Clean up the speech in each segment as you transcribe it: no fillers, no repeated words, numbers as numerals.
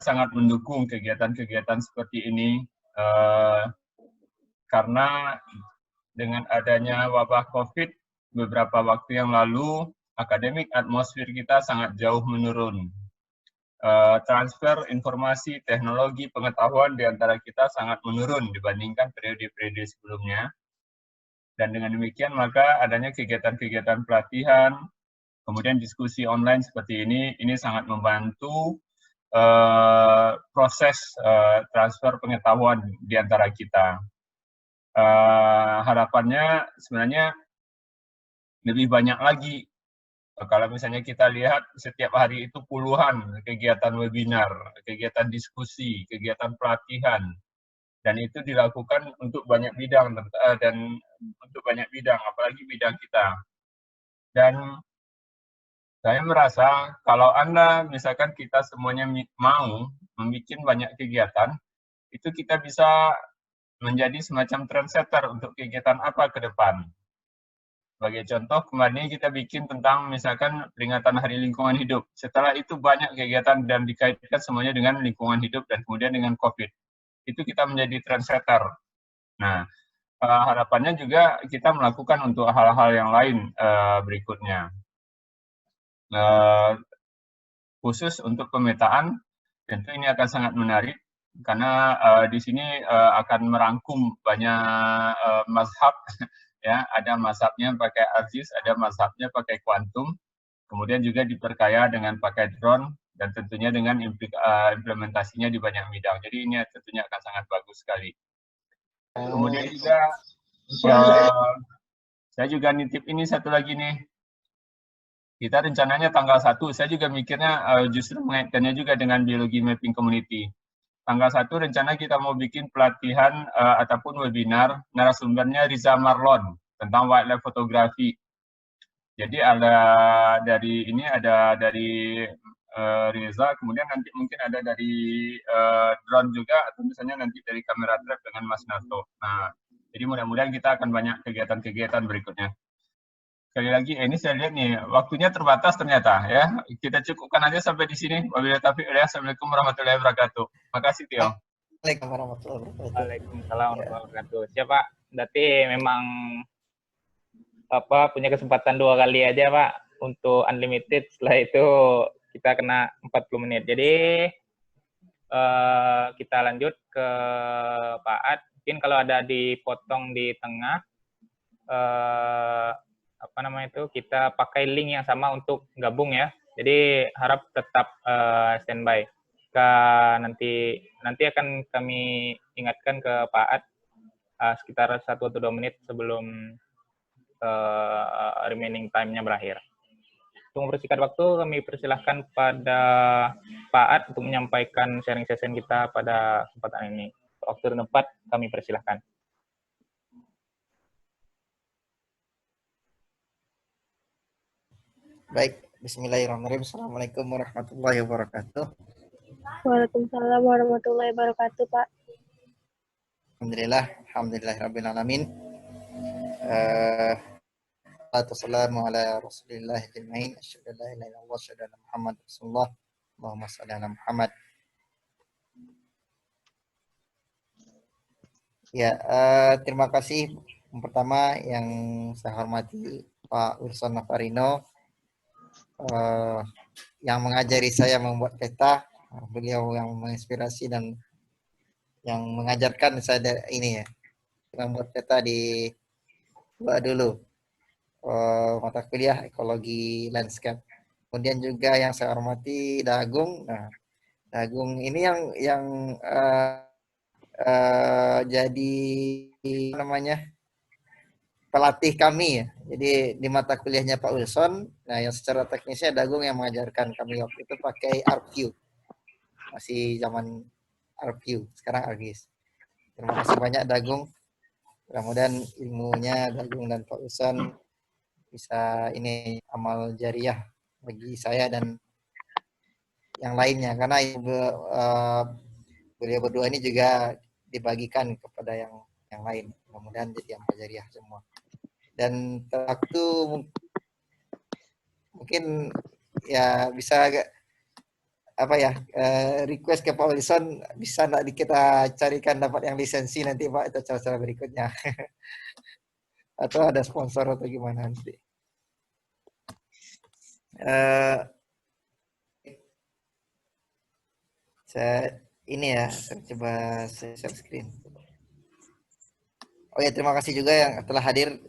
sangat mendukung kegiatan-kegiatan seperti ini karena dengan adanya wabah COVID beberapa waktu yang lalu, akademik atmosfer kita sangat jauh menurun. Transfer informasi, teknologi, pengetahuan di antara kita sangat menurun dibandingkan periode-periode sebelumnya. Dan dengan demikian maka adanya kegiatan-kegiatan pelatihan, kemudian diskusi online seperti ini sangat membantu proses transfer pengetahuan di antara kita. Harapannya sebenarnya lebih banyak lagi. Kalau misalnya kita lihat setiap hari itu puluhan kegiatan webinar, kegiatan diskusi, kegiatan pelatihan, dan itu dilakukan untuk banyak bidang apalagi bidang kita. Dan saya merasa kalau Anda misalkan kita semuanya mau membuat banyak kegiatan, itu kita bisa menjadi semacam trendsetter untuk kegiatan apa ke depan. Sebagai contoh, kemarin kita bikin tentang misalkan peringatan Hari Lingkungan Hidup. Setelah itu banyak kegiatan dan dikaitkan semuanya dengan lingkungan hidup dan kemudian dengan COVID. Itu kita menjadi trendsetter. Nah, harapannya juga kita melakukan untuk hal-hal yang lain berikutnya. Khusus untuk pemetaan, tentu ini akan sangat menarik karena di sini akan merangkum banyak mazhab. Ya, ada mazhabnya pakai ARGIS, ada mazhabnya pakai kuantum, kemudian juga diperkaya dengan pakai drone, dan tentunya dengan implementasinya di banyak bidang. Jadi ini tentunya akan sangat bagus sekali. Kemudian juga, saya juga nitip ini satu lagi nih. Kita rencananya tanggal 1, saya juga mikirnya justru mengaitkannya juga dengan biologi mapping community. Tanggal 1 rencana kita mau bikin pelatihan ataupun webinar, narasumbernya Riza Marlon tentang wildlife photography. Jadi ada dari Riza, kemudian nanti mungkin ada dari drone juga, atau misalnya nanti dari kamera trap dengan Mas Narto. Nah, jadi mudah-mudahan kita akan banyak kegiatan-kegiatan berikutnya. Sekali lagi, ini saya lihat nih, waktunya terbatas ternyata ya. Kita cukupkan aja sampai di sini. Wabillahi taufiq wal hidayah. Assalamualaikum warahmatullahi wabarakatuh. Makasih, Tio. Waalaikumsalam warahmatullahi wabarakatuh. Waalaikumsalam warahmatullahi wabarakatuh. Siapa? Berarti memang punya kesempatan 2 kali aja, Pak, untuk unlimited. Setelah itu kita kena 40 menit. Jadi kita lanjut ke Pak Ad. Mungkin kalau ada dipotong di tengah, kita pakai link yang sama untuk gabung ya. Jadi harap tetap standby. Nanti akan kami ingatkan ke Pak Ad sekitar 1 atau 2 menit sebelum remaining time-nya berakhir. Untuk mempersingkat waktu, kami persilahkan pada Pak Ad untuk menyampaikan sharing session kita pada kesempatan ini. Waktu dan tempat kami persilahkan. Baik, bismillahirrahmanirrahim. Assalamualaikum warahmatullahi wabarakatuh. Waalaikumsalam warahmatullahi wabarakatuh, Pak. Alhamdulillahirabbil alamin. Wassalamu ala Rasulillah ajmain. Asyhadu an la ilaha illallah wa asyhadu anna Muhammadar Rasulullah. Allahumma shalli ala Muhammad. Ya, terima kasih. Yang pertama yang saya hormati Pak Wilson Navarino yang mengajari saya membuat peta. Beliau yang menginspirasi dan yang mengajarkan saya ini ya, membuat peta di dulu mata kuliah ekologi landscape. Kemudian juga yang saya hormati Dagung. Nah, Dagung ini yang jadi pelatih kami ya. Jadi di mata kuliahnya Pak Wilson, nah yang secara teknisnya Dagung yang mengajarkan kami waktu itu pakai ArcView. Masih zaman ArcView, sekarang ArcGIS. Terima kasih banyak Dagung. Mudah-mudahan ilmunya Dagung dan Pak Wilson bisa ini amal jariah bagi saya dan yang lainnya, karena beliau berdua ini juga dibagikan kepada yang lain. Mudah-mudahan jadi amal jariah semua. Dan waktu mungkin ya bisa agak apa ya, request ke Pak Wilson, bisa nggak kita carikan dapat yang lisensi nanti Pak, itu cara-cara berikutnya. Atau ada sponsor atau gimana nanti. Saya coba share screen. Oh ya, terima kasih juga yang telah hadir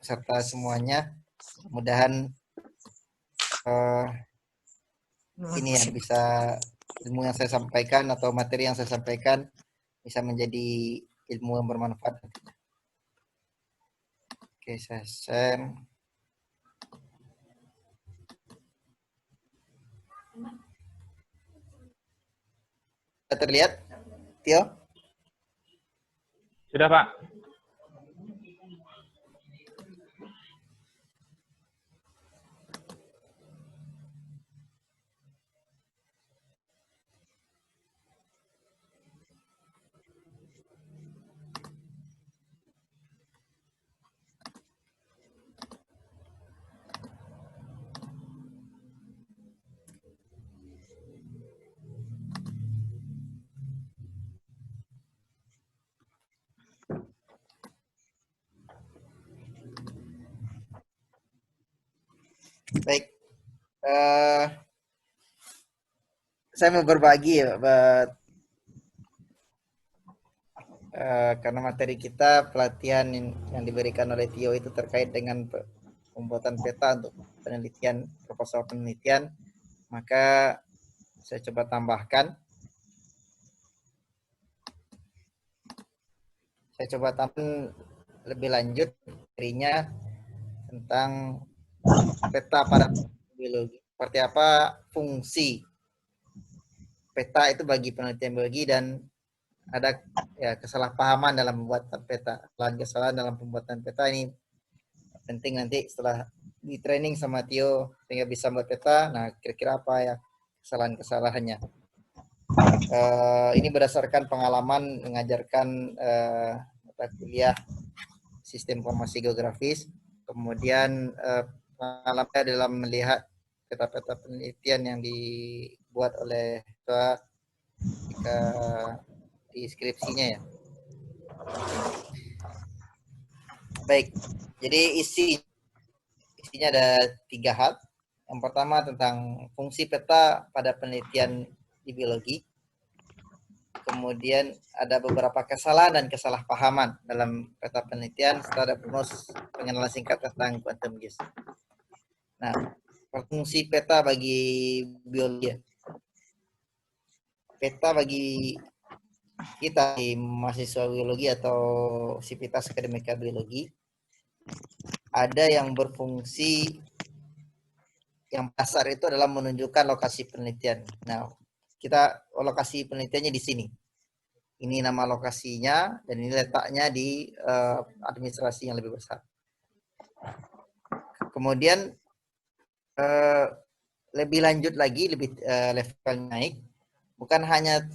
serta semuanya. Mudah-mudahan ini yang bisa, ilmu yang saya sampaikan atau materi yang saya sampaikan bisa menjadi ilmu yang bermanfaat. Oke, saya share. Sudah terlihat, Tio? Sudah, Pak. Baik. Saya mau berbagi ya, karena materi kita pelatihan yang diberikan oleh Tio itu terkait dengan pembuatan peta untuk penelitian, proposal penelitian, maka saya coba tambahkan. Saya coba tambahkan lebih lanjut materinya tentang peta pada biologi. Seperti apa fungsi peta itu bagi penelitian biologi, dan ada ya kesalahpahaman dalam pembuatan peta. Kesalahan dalam pembuatan peta ini penting nanti setelah di training sama Tio sehingga bisa membuat peta. Nah, kira-kira apa ya kesalahan-kesalahannya? Ini berdasarkan pengalaman mengajarkan mata kuliah sistem informasi geografis, kemudian pengalaman dalam melihat peta-peta penelitian yang dibuat oleh di skripsinya ya. Baik, jadi isinya ada 3 hal. Yang pertama tentang fungsi peta pada penelitian di biologi. Kemudian ada beberapa kesalahan dan kesalahpahaman dalam peta penelitian, serta ada pengenalan singkat tentang quantum gears. Nah, fungsi peta bagi biologi. Peta bagi kita di mahasiswa biologi atau Sivitas Akademika Biologi ada yang berfungsi, yang dasar itu adalah menunjukkan lokasi penelitian. Nah, kita lokasi penelitiannya di sini. Ini nama lokasinya dan ini letaknya di administrasi yang lebih besar. Kemudian lebih lanjut lagi, lebih level naik, bukan hanya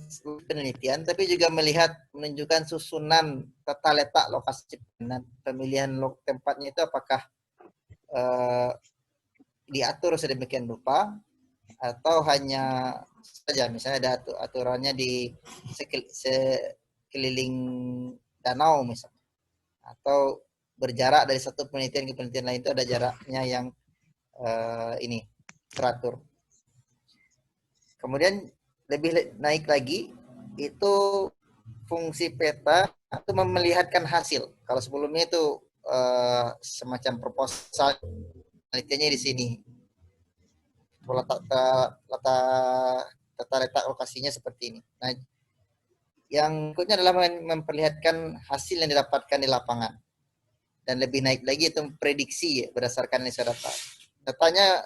penelitian, tapi juga menunjukkan susunan tata letak lokasi pemilihan tempatnya itu apakah diatur sedemikian rupa atau hanya saja misalnya ada aturannya di sekeliling danau misalnya, atau berjarak dari satu penelitian ke penelitian lain itu ada jaraknya yang ini teratur. Kemudian lebih naik lagi itu fungsi peta itu melihatkan hasil. Kalau sebelumnya itu semacam proposal penelitiannya di sini, tata letak lokasinya seperti ini. Nah, yang berikutnya adalah memperlihatkan hasil yang didapatkan di lapangan. Dan lebih naik lagi itu prediksi ya, berdasarkan analisa data. Datanya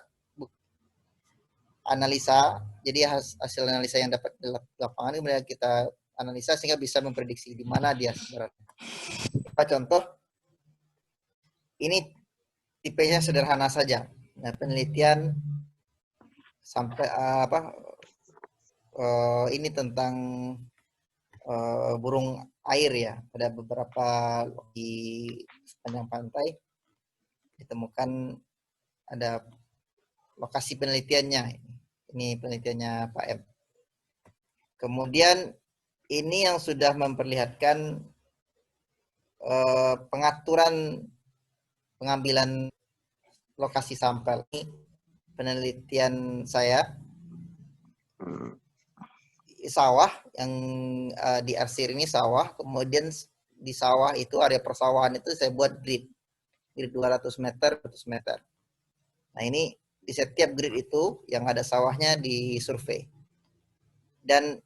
analisa, jadi hasil analisa yang dapat di lapangan kemudian kita analisa sehingga bisa memprediksi di mana dia sebenarnya. Contoh, ini tipenya sederhana saja. Nah, penelitian sampai ini tentang burung air ya. Ada beberapa di sepanjang pantai ditemukan ada lokasi penelitiannya. Ini penelitiannya Pak M. Kemudian ini yang sudah memperlihatkan pengaturan pengambilan lokasi sampel. Ini penelitian saya sawah yang di arsir ini sawah, kemudian di sawah itu area persawahan itu saya buat grid 200 meter 100 meter. Nah ini di setiap grid itu yang ada sawahnya di survei. Dan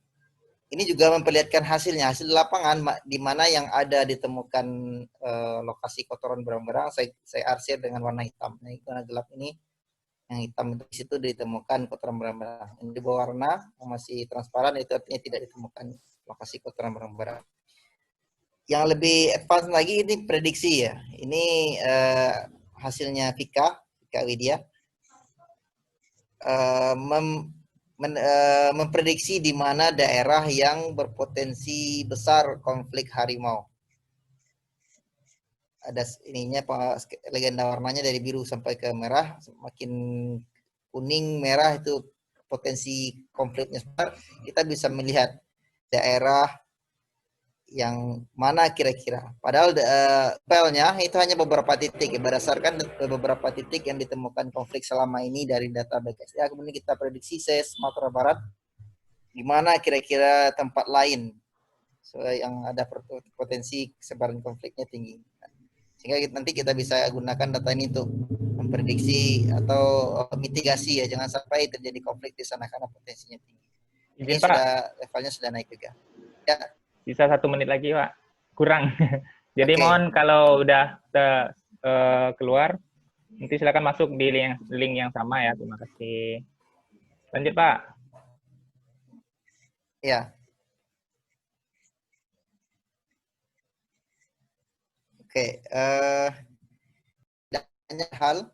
ini juga memperlihatkan hasil lapangan di mana yang ada ditemukan lokasi kotoran berang-berang saya arsir dengan warna hitam. Nah, warna gelap ini yang hitam itu di situ ditemukan kotoran berang-berang. Yang di bawah warna yang masih transparan itu artinya tidak ditemukan lokasi kotoran berang-berang. Yang lebih advance lagi ini prediksi ya. Ini hasilnya Vika Widya. Memprediksi di mana daerah yang berpotensi besar konflik harimau. Ada ininya legenda warnanya dari biru sampai ke merah, semakin kuning merah itu potensi konfliknya besar. Kita bisa melihat daerah yang mana kira-kira. Padahal pelnya itu hanya beberapa titik, berdasarkan beberapa titik yang ditemukan konflik selama ini dari data BKSDA. Kemudian kita prediksi Sumatera Barat, di mana kira-kira tempat lain yang ada potensi sebaran konfliknya tinggi. Sehingga nanti kita bisa gunakan data ini untuk memprediksi atau mitigasi ya, jangan sampai terjadi konflik di sana karena potensinya tinggi. Ini Izin, Pak. Levelnya sudah naik juga. Ya. Bisa 1 menit lagi, Pak. Kurang. Jadi mohon kalau udah keluar, nanti silakan masuk di link yang sama ya. Terima kasih. Lanjut, Pak. Ya. Oke. Banyak hal.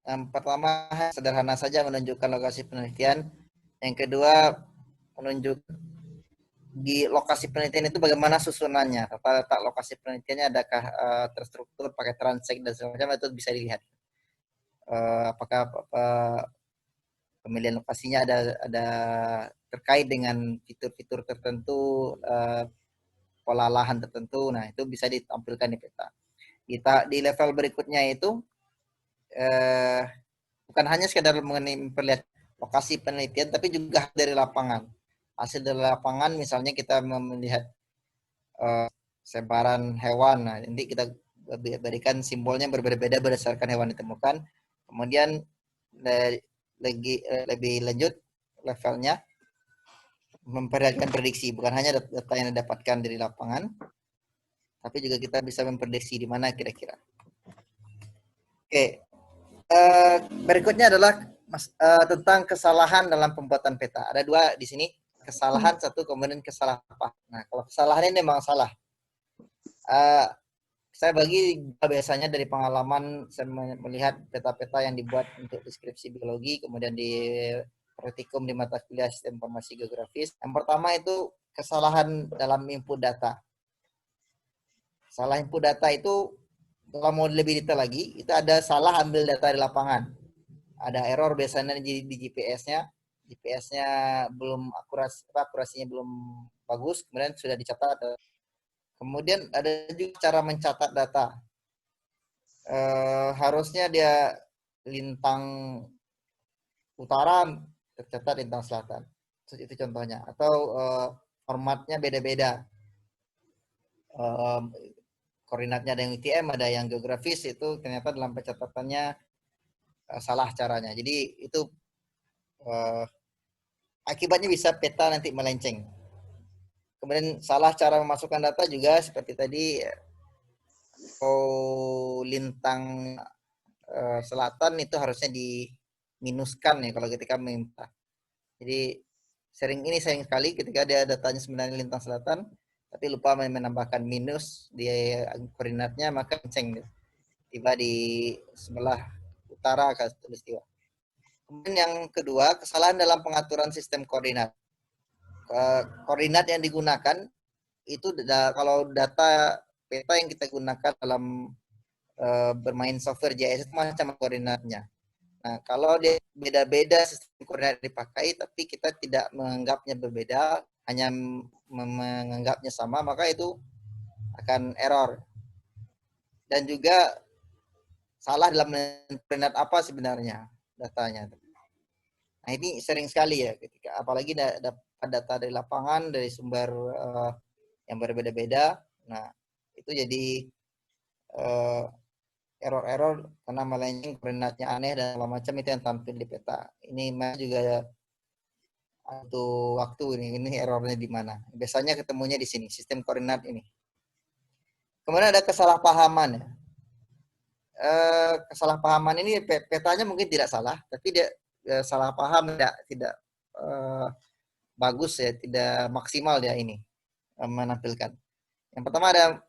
Yang pertama, sederhana saja menunjukkan lokasi penelitian. Yang kedua, menunjuk di lokasi penelitian itu bagaimana susunannya, tata letak lokasi penelitiannya adakah terstruktur pakai transek dan segala macam, itu bisa dilihat. Apakah pemilihan lokasinya ada terkait dengan fitur-fitur tertentu, pola lahan tertentu. Nah itu bisa ditampilkan di peta. Di level berikutnya itu bukan hanya sekedar memperlihat lokasi penelitian, tapi juga dari lapangan. Hasil dari lapangan, misalnya kita melihat sebaran hewan. Nah, nanti kita berikan simbolnya berbeda-beda berdasarkan hewan ditemukan. Kemudian lebih lanjut levelnya memperlihatkan prediksi, bukan hanya data yang didapatkan dari lapangan, tapi juga kita bisa memprediksi di mana kira-kira. Oke, berikutnya adalah tentang kesalahan dalam pembuatan peta. Ada 2 di sini. Kesalahan 1, kemudian kesalahan apa. Nah, kalau kesalahan ini memang salah. Saya bagi biasanya dari pengalaman saya melihat peta-peta yang dibuat untuk deskripsi biologi, kemudian di praktikum di mata kuliah sistem informasi geografis. Yang pertama itu kesalahan dalam input data. Salah input data itu, kalau mau lebih detail lagi, itu ada salah ambil data di lapangan. Ada error biasanya di GPS-nya. GPS-nya belum akurasinya belum bagus, kemudian sudah dicatat. Kemudian ada juga cara mencatat data. Harusnya dia lintang utara tercatat lintang selatan. Itu contohnya. Atau formatnya beda-beda. Koordinatnya ada yang UTM, ada yang geografis, itu ternyata dalam pencatatannya salah caranya. Jadi itu akibatnya bisa peta nanti melenceng. Kemudian salah cara memasukkan data juga seperti tadi, lintang selatan itu harusnya diminuskan ya kalau ketika minta. Jadi sering sekali ketika dia datanya sebenarnya lintang selatan, tapi lupa menambahkan minus di koordinatnya, maka melenceng tiba di sebelah utara khatulistiwa. Kemudian yang kedua, kesalahan dalam pengaturan sistem koordinat. Koordinat yang digunakan itu kalau data peta yang kita gunakan dalam bermain software GIS itu macam koordinatnya. Nah, kalau dia beda-beda sistem koordinat yang dipakai, tapi kita tidak menganggapnya berbeda, hanya menganggapnya sama, maka itu akan error. Dan juga salah dalam koordinat apa sebenarnya datanya. Nah, ini sering sekali ya, ketika apalagi dapat data dari lapangan, dari sumber yang berbeda-beda. Nah, itu jadi error-error karena melenceng koordinatnya aneh dan segala macam, itu yang tampil di peta. Ini juga untuk waktu ini errornya di mana. Biasanya ketemunya di sini, sistem koordinat ini. Kemudian ada kesalahpahaman ya. Kesalahpahaman ini petanya mungkin tidak salah, tapi dia salah paham, tidak bagus ya, tidak maksimal dia ini menampilkan. Yang pertama ada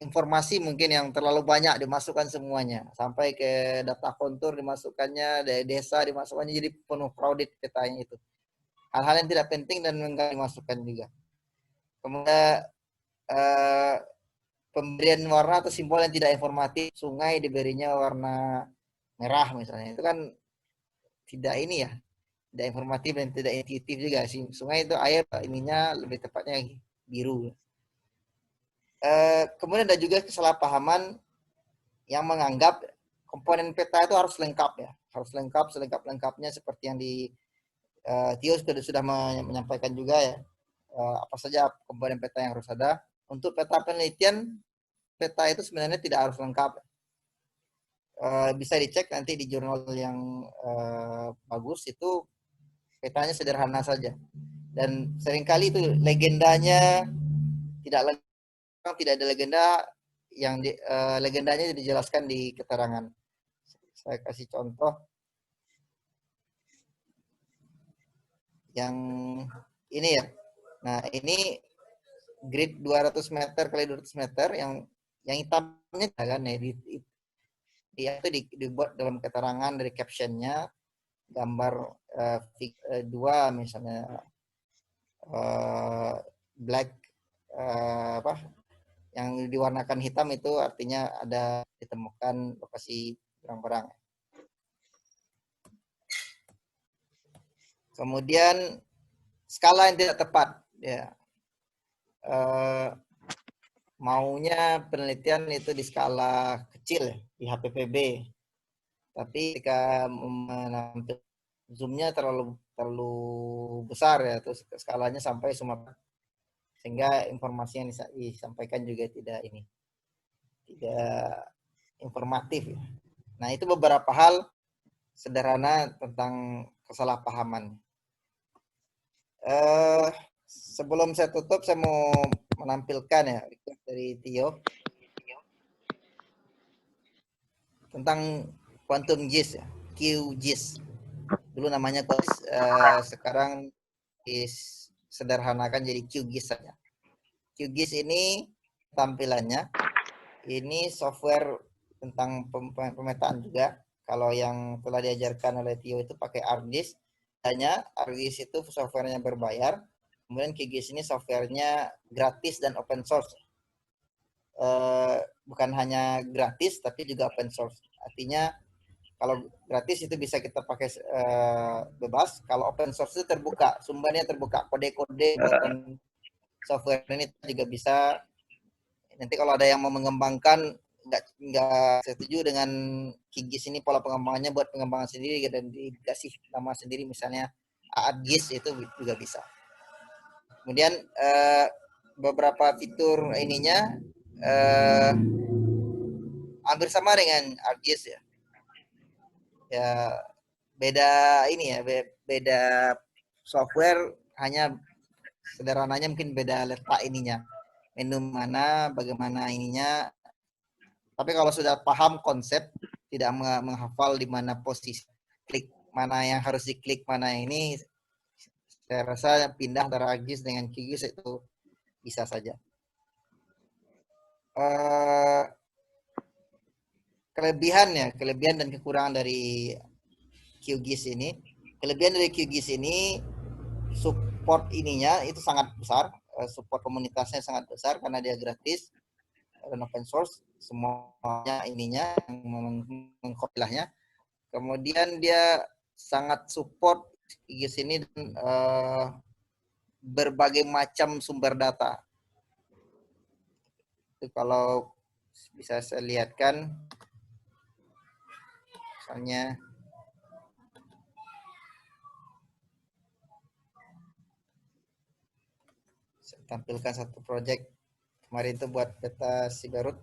informasi mungkin yang terlalu banyak dimasukkan semuanya, sampai ke data kontur dimasukkannya, dari desa dimasukkannya, jadi penuh crowded petanya itu. Hal-hal yang tidak penting dan enggak dimasukkan juga. Kemudian pemberian warna atau simbol yang tidak informatif, sungai diberinya warna merah misalnya, itu kan tidak ini ya, tidak informatif dan tidak intuitif juga sih. Sungai itu air, ininya lebih tepatnya biru. Kemudian ada juga kesalahpahaman yang menganggap komponen peta itu harus lengkap ya, harus lengkap selengkap-lengkapnya seperti yang di Tio sudah menyampaikan juga ya, apa saja komponen peta yang harus ada. Untuk peta penelitian, peta itu sebenarnya tidak harus lengkap. Bisa dicek nanti di jurnal yang bagus, itu petanya sederhana saja. Dan seringkali itu legendanya tidak ada legenda yang legendanya dijelaskan di keterangan. Saya kasih contoh yang ini ya. Nah, ini grid 200 meter kali 200 meter yang hitamnya kan ya, itu dibuat dalam keterangan dari captionnya, gambar 2 misalnya black yang diwarnakan hitam, itu artinya ada ditemukan lokasi barang-barang. Kemudian skala yang tidak tepat ya, maunya penelitian itu di skala kecil ya, di HPPB, tapi ketika menampilkan zoomnya terlalu besar ya, terus skalanya sampai Sumatera, sehingga informasi yang disampaikan juga tidak informatif ya. Nah, itu beberapa hal sederhana tentang kesalahpahaman. Sebelum saya tutup, saya mau menampilkan ya dari Tio tentang quantum GIS ya, QGIS. Dulu namanya QGIS, sekarang disederhanakan jadi QGIS saja. QGIS ini tampilannya, ini software tentang pemetaan juga. Kalau yang telah diajarkan oleh Tio itu pakai ArcGIS. Hanya ArcGIS itu softwarenya berbayar. Kemudian QGIS ini softwarenya gratis dan open source. Bukan hanya gratis, tapi juga open source. Artinya kalau gratis itu bisa kita pakai bebas. Kalau open source itu terbuka, sumbernya terbuka, kode-kode buatan software ini juga bisa. Nanti kalau ada yang mau mengembangkan, nggak setuju dengan QGIS ini, pola pengembangannya buat pengembangan sendiri dan dikasih nama sendiri, misalnya ArcGIS, itu juga bisa. Kemudian beberapa fitur ininya hampir sama dengan ArcGIS ya. Ya beda ini ya, beda software, hanya sederhananya mungkin beda letak ininya, menu mana, bagaimana ininya. Tapi kalau sudah paham konsep, tidak menghafal di mana posisi klik, mana yang harus diklik, mana ini, saya rasa pindah antara ArcGIS dengan QGIS itu bisa saja. Kelebihan dan kekurangan dari QGIS ini. Kelebihan dari QGIS ini, support ininya itu sangat besar, support komunitasnya sangat besar karena dia gratis dan open source, semuanya ininya mengkompilahnya. Kemudian dia sangat support QGIS ini dan berbagai macam sumber data. Itu kalau bisa saya lihatkan, misalnya saya tampilkan satu project kemarin itu buat peta Siberut.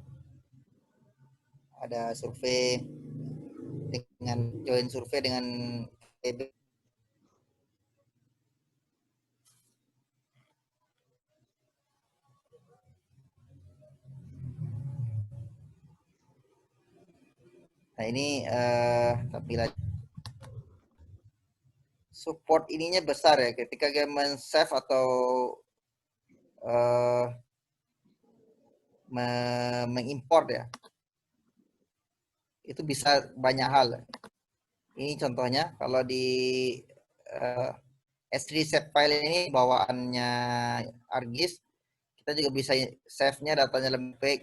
Ada survei dengan join survei dengan PB. Nah ini tampilan support ininya besar ya, ketika dia men-save atau mengimport ya, itu bisa banyak hal. Ini contohnya kalau di S3 set file ini bawaannya ArcGIS, kita juga bisa save-nya datanya lebih baik,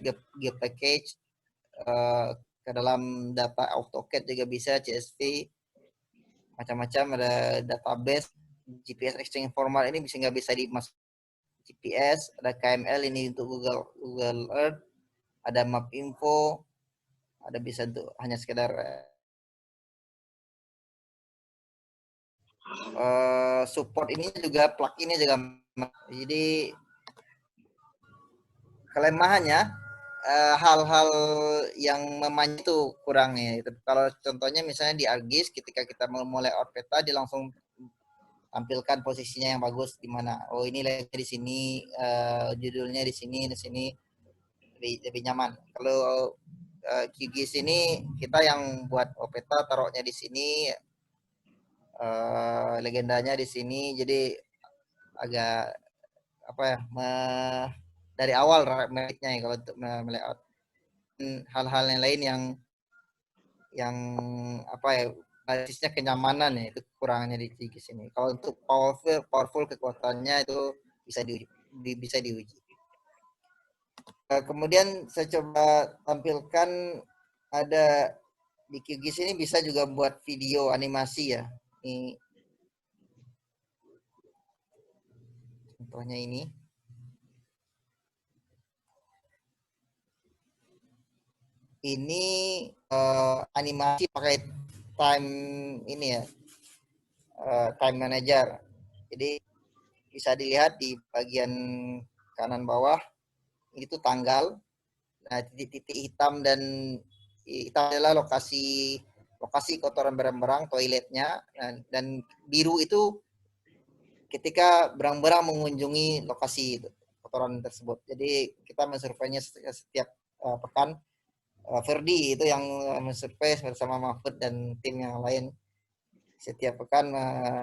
package ke dalam data AutoCAD juga bisa, CSV, macam-macam, ada database, GPS exchange format ini bisa nggak bisa dimasuk GPS, ada KML ini untuk Google Earth, ada map info, ada bisa untuk hanya sekedar support ini juga pluginnya juga. Jadi kelemahannya hal-hal yang memanja itu kurangnya. Kalau contohnya misalnya di ArcGIS ketika kita mau mulai out peta, dia langsung tampilkan posisinya yang bagus di mana. Oh ini lagi di sini, judulnya di sini, lebih nyaman. Kalau QGIS ini kita yang buat peta taruhnya di sini, legendanya di sini, jadi agak apa ya, dari awal meritnya ya kalau untuk melayout. Hal-hal yang lain yang apa ya, basisnya kenyamanan ya, itu kurangnya di QGIS ini. Kalau untuk powerful kekuatannya itu bisa diuji. Kemudian saya coba tampilkan ada di QGIS ini bisa juga buat video animasi ya. Ini contohnya ini. Ini animasi pakai time ini ya, time manager. Jadi bisa dilihat di bagian kanan bawah itu tanggal. Nah, titik-titik hitam dan hitam adalah lokasi kotoran berang-berang toiletnya, dan biru itu ketika berang-berang mengunjungi lokasi kotoran tersebut. Jadi kita mensurveinya setiap pekan. Ferdi itu yang mensurvei bersama Mahfud dan tim yang lain setiap pekan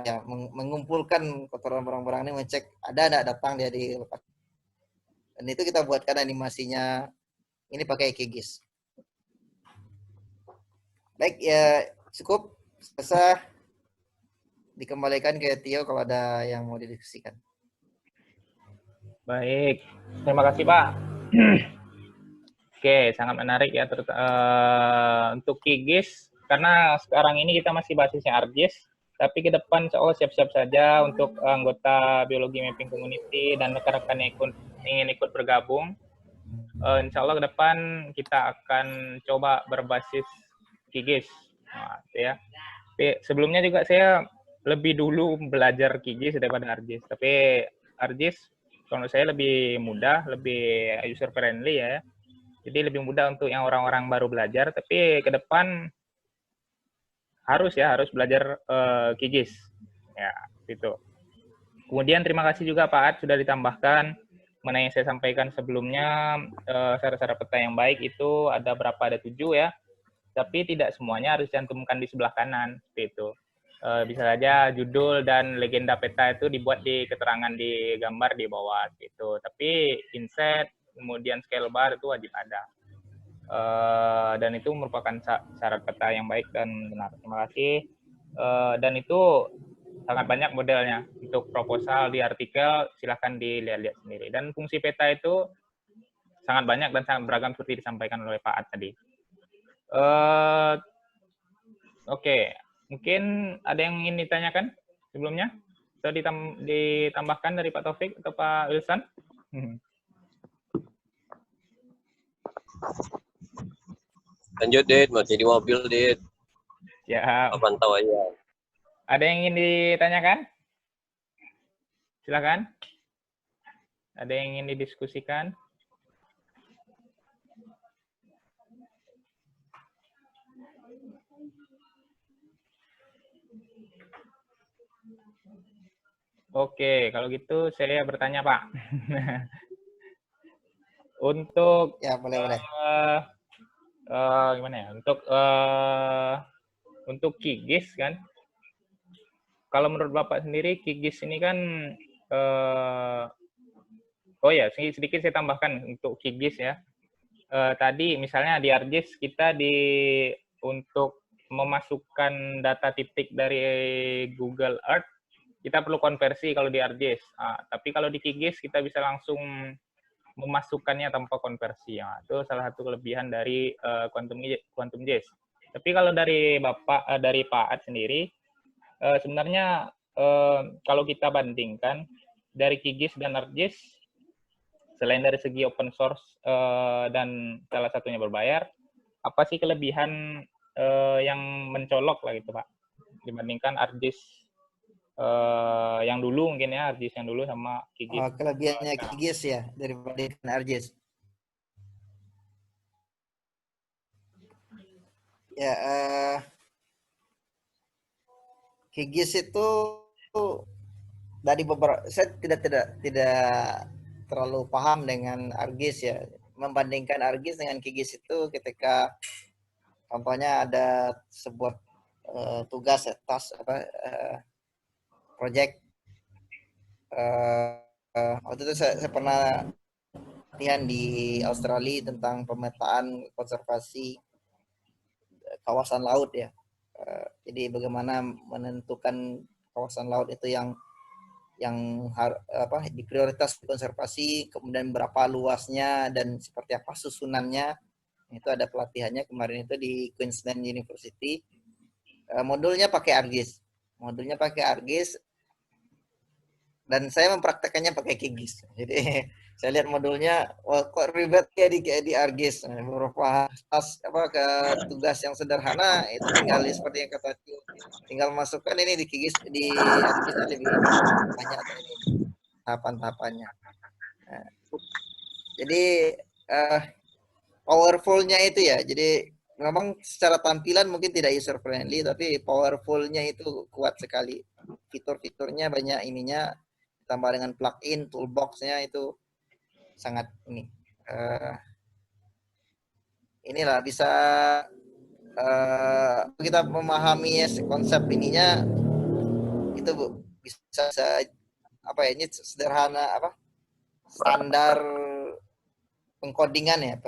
ya, mengumpulkan kotoran barang-barang ini, mengecek ada enggak datang dia di lokasi. Dan itu kita buatkan animasinya ini pakai QGIS. Baik ya, cukup selesai, dikembalikan ke Tio kalau ada yang mau didiskusikan. Baik, terima kasih Pak. Oke, sangat menarik ya untuk QGIS, karena sekarang ini kita masih basisnya ArcGIS, tapi ke depan siap-siap saja untuk anggota biologi mapping community dan rekan-rekan yang ingin ikut bergabung. Insya Allah ke depan kita akan coba berbasis QGIS. Nah, ya. Tapi sebelumnya juga saya lebih dulu belajar QGIS daripada ArcGIS. Tapi ArcGIS menurut saya lebih mudah, lebih user friendly ya. Jadi lebih mudah untuk yang orang-orang baru belajar. Tapi ke depan harus belajar QGIS. Ya, gitu. Kemudian terima kasih juga Pak Ad sudah ditambahkan mengenai yang saya sampaikan sebelumnya, syarat-syarat peta yang baik itu ada berapa, ada 7 ya, tapi tidak semuanya harus dicantumkan di sebelah kanan, seperti itu. Bisa saja judul dan legenda peta itu dibuat di keterangan di gambar di bawah, gitu. Tapi inset, kemudian scale bar itu wajib ada. Dan itu merupakan syarat peta yang baik dan benar. Terima kasih. Dan itu sangat banyak modelnya. Untuk proposal di artikel, silahkan dilihat-lihat sendiri. Dan fungsi peta itu sangat banyak dan sangat beragam seperti disampaikan oleh Pak Ad tadi. Oke, mungkin ada yang ingin ditanyakan sebelumnya? Atau ditambahkan dari Pak Taufik atau Pak Wilson? Lanjut, Dit. Masih di mobil, Dit. Ya. Pantau aja. Ada yang ingin ditanyakan? Silakan. Ada yang ingin didiskusikan? Oke, kalau gitu saya bertanya, Pak. Untuk Ya, boleh. Gimana ya? Untuk QGIS kan, kalau menurut Bapak sendiri QGIS ini kan oh ya, sedikit saya tambahkan untuk QGIS ya. Tadi misalnya di ArcGIS kita untuk memasukkan data titik dari Google Earth kita perlu konversi kalau di ArcGIS. Tapi kalau di QGIS kita bisa langsung memasukkannya tanpa konversi. Itu salah satu kelebihan dari Quantum GIS. Tapi kalau dari dari Pak Ad sendiri, sebenarnya kalau kita bandingkan dari QGIS dan ArcGIS, selain dari segi open source dan salah satunya berbayar, apa sih kelebihan yang mencolok lah gitu Pak, dibandingkan ArcGIS yang dulu mungkin ya, ArcGIS yang dulu sama QGIS. Oh, kelebihannya QGIS ya daripada ArcGIS. Ya, QGIS itu dari beberapa, saya tidak terlalu paham dengan ArcGIS ya. Membandingkan ArcGIS dengan QGIS itu ketika contohnya ada sebuah tugas ya, project. Waktu itu saya pernah latihan di Australia tentang pemetaan konservasi kawasan laut ya. Jadi bagaimana menentukan kawasan laut itu yang diprioritas konservasi, kemudian berapa luasnya dan seperti apa susunannya. Itu ada pelatihannya kemarin itu di Queensland University. Modulnya pakai ArcGIS. Dan saya mempraktekannya pakai QGIS. Jadi saya lihat modulnya, wah kok ribet ya di ArcGIS. Beberapa tugas yang sederhana itu tinggal seperti yang kata Tio, tinggal masukkan ini di QGIS, di ArcGIS lebih banyak ini tahapan-tahapannya. Nah, jadi powerful-nya itu ya. Jadi memang secara tampilan mungkin tidak user friendly, tapi powerful-nya itu kuat sekali. Fitur-fiturnya banyak ininya, tambah dengan plugin toolbox-nya itu sangat inilah bisa kita memahami konsep ininya itu bisa ini sederhana standar pengkodingan ya,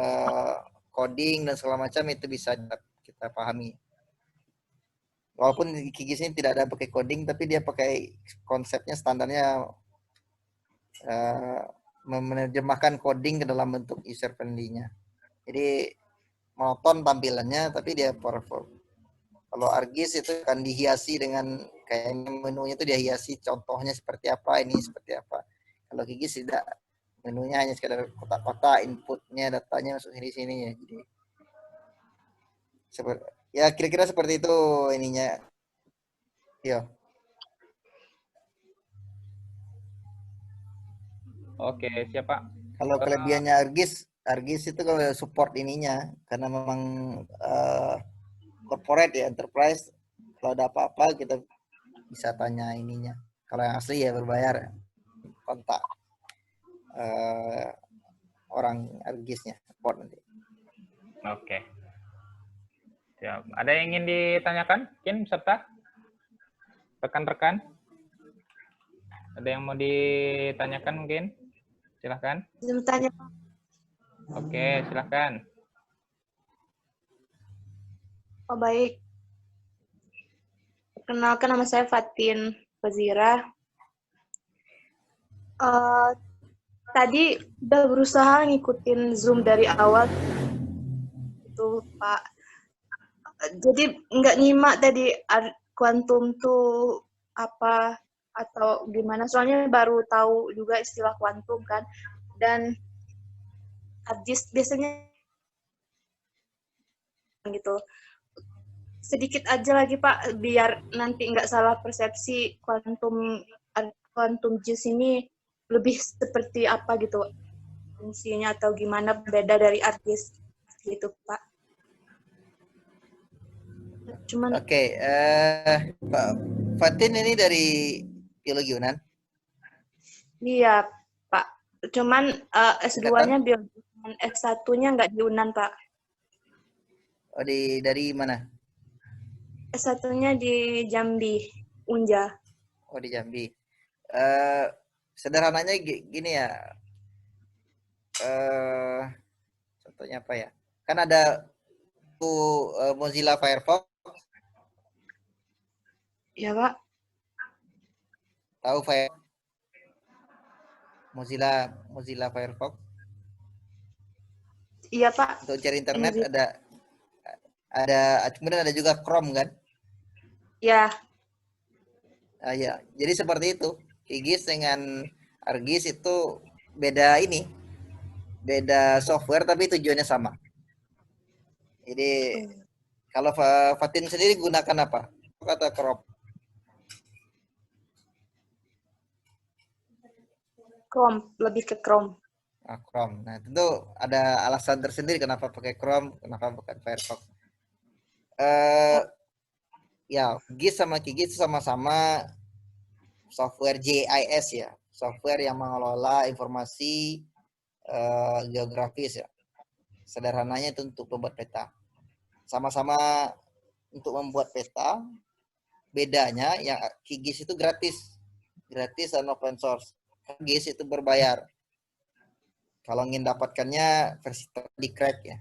coding dan segala macam itu bisa kita pahami. Walaupun di QGIS ini tidak ada pakai coding, tapi dia pakai konsepnya standarnya menerjemahkan coding ke dalam bentuk user friendly-nya. Jadi monoton tampilannya, tapi dia powerful. Kalau ArcGIS itu akan dihiasi dengan kayak menunya itu dia hiasi contohnya seperti apa, ini seperti apa. Kalau QGIS tidak, menunya hanya sekedar kotak-kotak, inputnya datanya masuk sini ya. Jadi ya kira-kira seperti itu ininya. Yo. Oke, siapa? Kalau kelebihannya ArcGIS itu kalau support ininya, karena memang corporate ya, enterprise, kalau ada apa-apa kita bisa tanya ininya. Kalau yang asli ya berbayar, kontak orang ArcGIS-nya, support nanti. Oke. Siap. Ada yang ingin ditanyakan, mungkin peserta? Rekan-rekan? Ada yang mau ditanyakan mungkin? Silahkan. Bertanya. Oke, silahkan. Oh, baik. Perkenalkan, nama saya Fatin Fazira. Tadi udah berusaha ngikutin Zoom dari awal. Itu Pak. Jadi nggak nyimak tadi kuantum tuh apa atau gimana, soalnya baru tahu juga istilah kuantum kan, dan ARGIS biasanya gitu. Sedikit aja lagi Pak, biar nanti nggak salah persepsi, kuantum JIS ini lebih seperti apa gitu fungsinya atau gimana beda dari ARGIS gitu Pak. Cuman Oke, Pak Fatin ini dari biologi Unan. iya Pak, cuman S2-nya Angkatan? biologi, S1-nya nggak di Unan Pak. Oh, dari mana? S1-nya di Jambi, Unja. Oh, di Jambi. Sederhananya gini ya. Contohnya apa ya? Kan ada Mozilla Firefox, Ya Pak. tahu Mozilla Firefox. Iya Pak. Untuk cari internet Mozilla. kemudian ada juga Chrome kan? Ya, Ya, jadi seperti itu. QGIS dengan ARGIS itu beda software tapi tujuannya sama. Jadi kalau Fatin sendiri gunakan apa? Kata Chrome. Chrome, lebih ke Chrome. Chrome. Nah, tentu ada alasan tersendiri kenapa pakai Chrome, kenapa bukan Firefox. Ya, GIS sama QGIS sama-sama software GIS ya, software yang mengelola informasi geografis ya. Sederhananya itu untuk membuat peta. Sama-sama untuk membuat peta, bedanya yang QGIS itu gratis dan open source. QGIS itu berbayar. Kalau ingin dapatkannya versi di crack ya,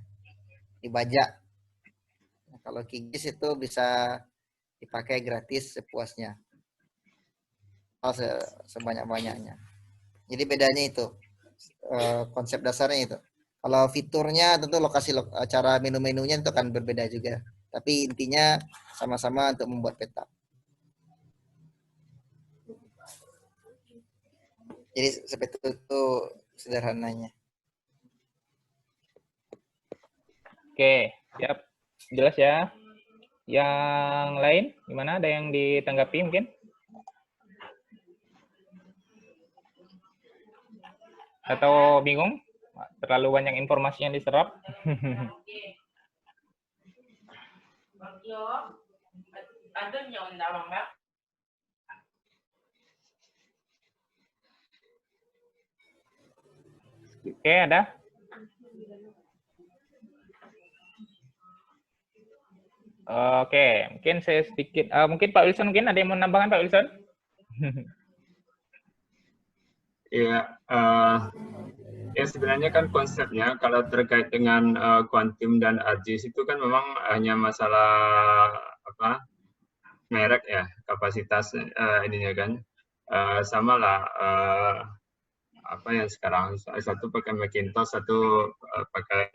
dibajak. Nah, kalau QGIS itu bisa dipakai gratis sepuasnya, sebanyak-banyaknya. Jadi bedanya itu, konsep dasarnya itu. Kalau fiturnya tentu cara menu-menunya itu akan berbeda juga. Tapi intinya sama-sama untuk membuat peta. Jadi seperti itu sederhananya. Oke, siap. Jelas ya. Yang lain gimana? Ada yang ditanggapi mungkin? Atau bingung? Terlalu banyak informasi yang diserap? Oke, ada? Oke, mungkin saya sedikit, mungkin Pak Wilson, mungkin ada yang mau menambahkan Pak Wilson? Ya, ya sebenarnya kan konsepnya kalau terkait dengan kuantum dan ARGIS itu kan memang hanya masalah apa merek ya, kapasitas ininya kan sama lah apa yang sekarang satu pakai Macintosh, satu pakai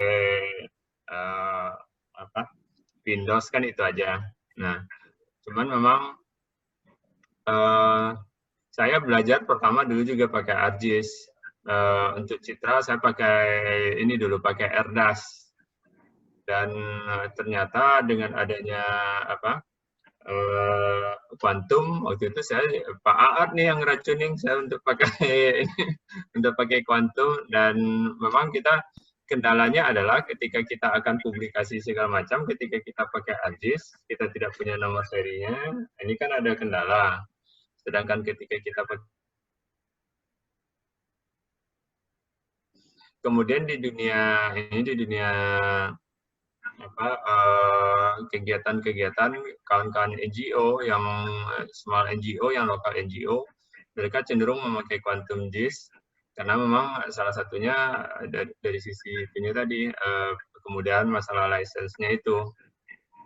apa Windows kan itu aja. Nah, cuman memang saya belajar pertama dulu juga pakai ARGIS. Untuk citra saya pakai ini dulu, pakai Erdas. Dan ternyata dengan adanya apa kuantum, waktu itu saya Pak Aat nih yang ngeracunin saya untuk pakai untuk pakai kuantum, dan memang kita kendalanya adalah ketika kita akan publikasi segala macam, ketika kita pakai ARGIS, kita tidak punya nomor serinya, ini kan ada kendala. Sedangkan ketika kita kemudian di dunia apa kegiatan-kegiatan kawan-kawan NGO yang small NGO, yang lokal NGO, mereka cenderung memakai quantum JIS karena memang salah satunya dari sisi itunya tadi kemudian masalah license-nya itu.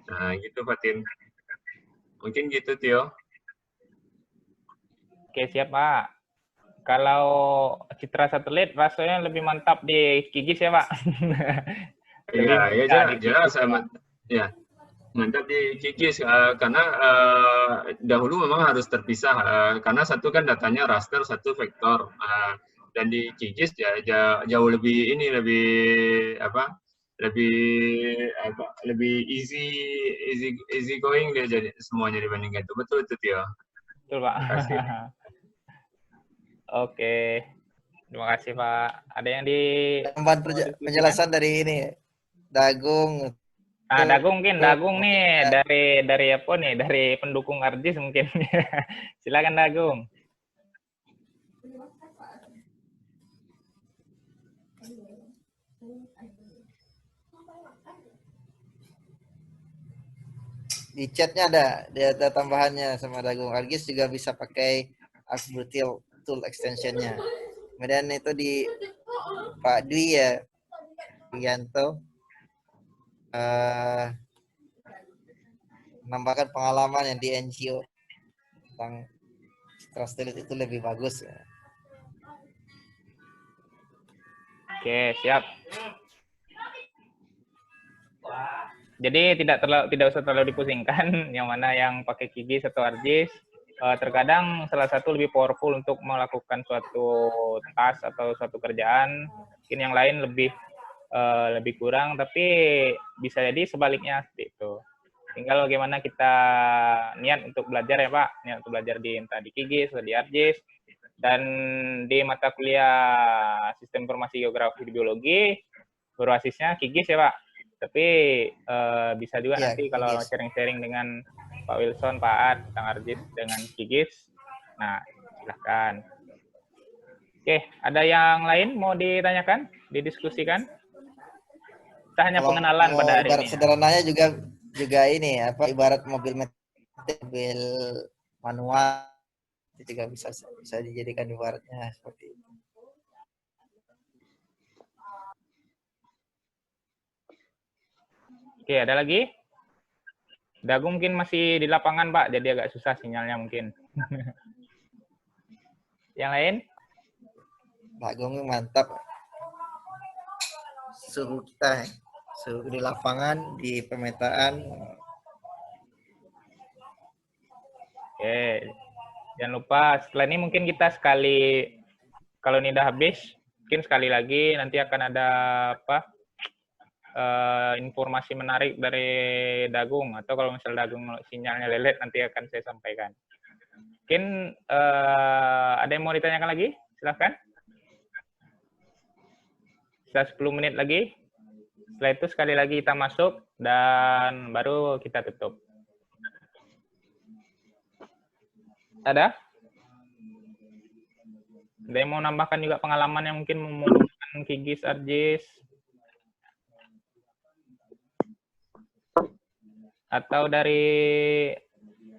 Nah, gitu Fatin. Mungkin gitu Tio. Oke, siap Pak. Kalau citra satelit rasanya lebih mantap di QGIS ya Pak. Iya, ya jelas amat. Ya. Mantap di Kikis, karena dahulu memang harus terpisah, karena satu kan datanya raster, satu vektor. Dan di Kikis ya, jauh lebih ini, lebih easy going dia jadi semuanya dibandingkan itu. Betul itu Tio. Betul, Pak. Terima kasih. Oke. Terima kasih, Pak. Ada yang di Tambahan penjelasan dari ini Dagung. Dagung mungkin Dagung nih dari apa nih? Dari pendukung Arjis mungkin. Silakan Dagung. Di chatnya ada tambahannya sama Dagung. Argis juga bisa pakai Arcbrutil tool extensionnya. Kemudian itu di Pak Dwi ya, Yanto, menambahkan pengalaman yang di NGO tentang Trusted itu lebih bagus ya. Oke, siap. Jadi tidak usah terlalu dipusingkan yang mana yang pakai Kigis atau Arjis. Terkadang salah satu lebih powerful untuk melakukan suatu task atau suatu kerjaan, mungkin yang lain lebih kurang, tapi bisa jadi sebaliknya seperti itu. Tinggal bagaimana kita niat untuk belajar ya Pak, niat untuk belajar entah di Kigis atau di Arjis, dan di mata kuliah Sistem Informasi Geografi di Biologi berbasisnya Kigis ya Pak. Tapi bisa juga nanti kalau sharing-sharing dengan Pak Wilson, Pak Ad, tentang Arjis dengan Kigis. Nah, silahkan. Oke, ada yang lain mau ditanyakan, didiskusikan? Kita hanya pengenalan pada hari ini. Sederhananya juga ini ibarat mobil manual itu juga bisa dijadikan ibaratnya seperti itu. Oke, ada lagi? Dagung mungkin masih di lapangan, Pak, jadi agak susah sinyalnya mungkin. Yang lain? Dagung mantap. Suhu kita, suhu di lapangan, di pemetaan. Oke, jangan lupa setelah ini mungkin kita sekali, kalau ini udah habis, mungkin sekali lagi nanti akan ada informasi menarik dari Dagung, atau kalau misal Dagung sinyalnya lelet nanti akan saya sampaikan. Mungkin ada yang mau ditanyakan lagi? Silahkan. Setelah 10 menit lagi. Setelah itu sekali lagi kita masuk dan baru kita tutup. Ada? Ada yang mau nambahkan juga pengalaman yang mungkin membutuhkan Kigis, Arjis? Atau dari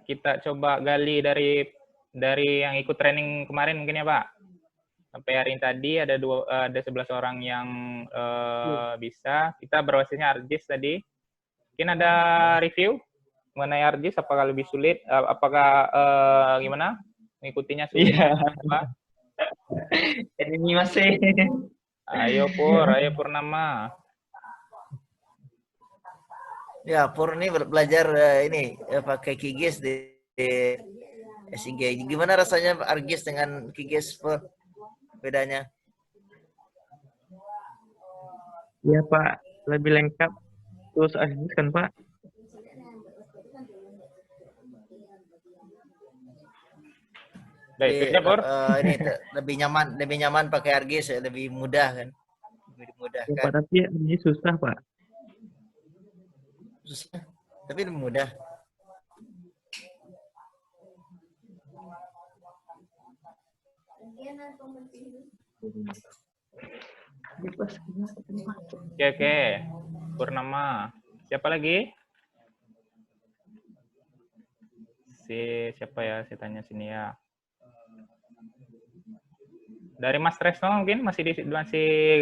kita coba gali dari yang ikut training kemarin mungkin ya Pak? Sampai hari ini tadi ada 11 orang yang bisa. Kita berbasisnya Arjis tadi. Mungkin ada review mengenai Arjis, apakah lebih sulit? Apakah gimana? Mengikutinya sulit? Apa? Ini masih. Ayo Purnama. Ya, Pur ini belajar ini pakai Kigis di SIG. Gimana rasanya Argis dengan Kigis, Pur? Bedanya? Ya Pak, lebih lengkap. Terus Argis kan Pak? Jadi, ini lebih nyaman pakai Argis, lebih mudah kan? Lebih mudah ya, kan? Pak, tapi ini susah Pak. Susah, tapi lebih mudah. Oke. Purnama. Siapa lagi? Siapa ya? Saya tanya sini ya. Dari Mas Tresno mungkin masih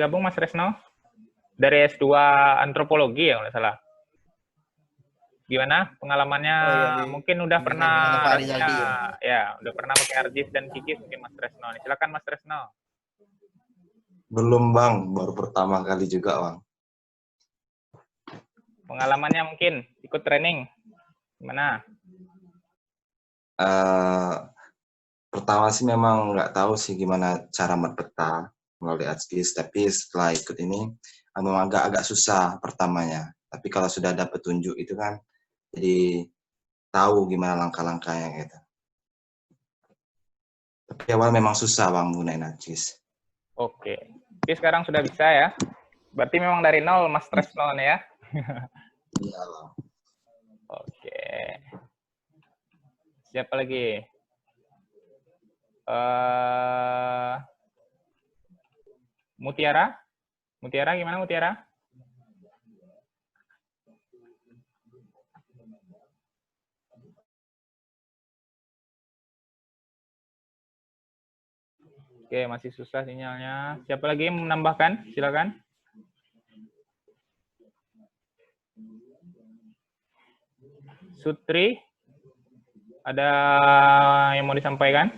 gabung Mas Tresno? Dari S2 Antropologi ya kalau salah. Gimana pengalamannya? Mungkin udah pernah udah pernah pakai Arjis dan Kigis mungkin Mas Tresno. Silakan Mas Tresno. Belum Bang, baru pertama kali juga Bang. Pengalamannya mungkin ikut training. Gimana? Pertama sih memang nggak tahu sih gimana cara membuat peta melalui ArcGIS, tapi setelah ikut ini memang agak susah pertamanya. Tapi kalau sudah ada petunjuk itu kan jadi tahu gimana langkah-langkahnya gitu. Tapi awal memang susah Bang gunain ArcGIS. Oke. Oke, sekarang sudah bisa ya. Berarti memang dari nol, Mas Tres nol ya. Iya. Oke. Siapa lagi? Mutiara? Mutiara gimana Mutiara? Oke, masih susah sinyalnya. Siapa lagi yang menambahkan? Silakan. Sutri, ada yang mau disampaikan?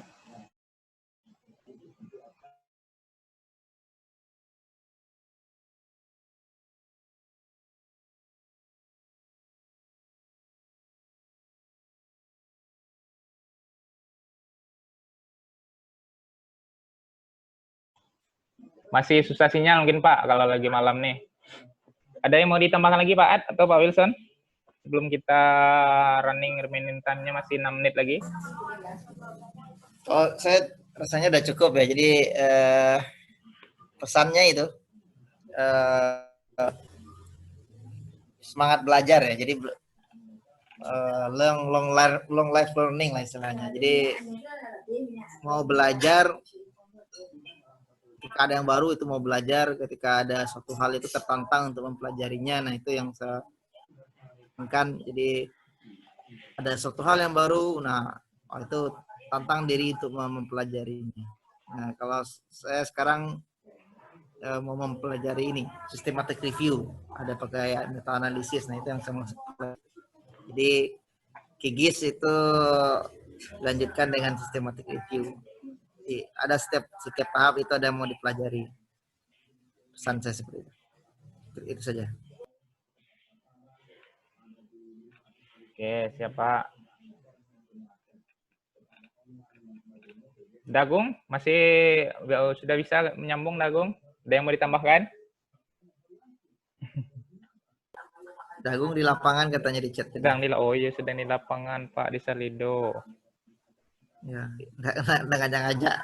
Masih susah sinyal mungkin Pak, kalau lagi malam nih. Ada yang mau ditambahkan lagi Pak Ad atau Pak Wilson? Sebelum kita running remaining time-nya masih 6 menit lagi. Oh, saya rasanya udah cukup ya. Jadi pesannya itu semangat belajar ya. Jadi long life learning lah istilahnya. Jadi mau belajar ketika ada yang baru itu mau belajar, ketika ada suatu hal itu tertantang untuk mempelajarinya. Nah, itu yang saya inginkan. Jadi ada suatu hal yang baru, nah itu tantang diri untuk mempelajarinya. Nah, kalau saya sekarang mau mempelajari ini, systematic review, ada pakai meta analisis. Nah, itu yang saya maksud. Jadi QGIS itu dilanjutkan dengan systematic review. Jadi, ada setiap tahap itu ada yang mau dipelajari. Pesan saya seperti itu. Itu saja. Oke, siapa? Dagung, masih sudah bisa menyambung Dagung? Ada yang mau ditambahkan? Dagung di lapangan katanya di chat. Sedang di sedang di lapangan Pak di Salido. Ya, nggak ngajak-ngajak.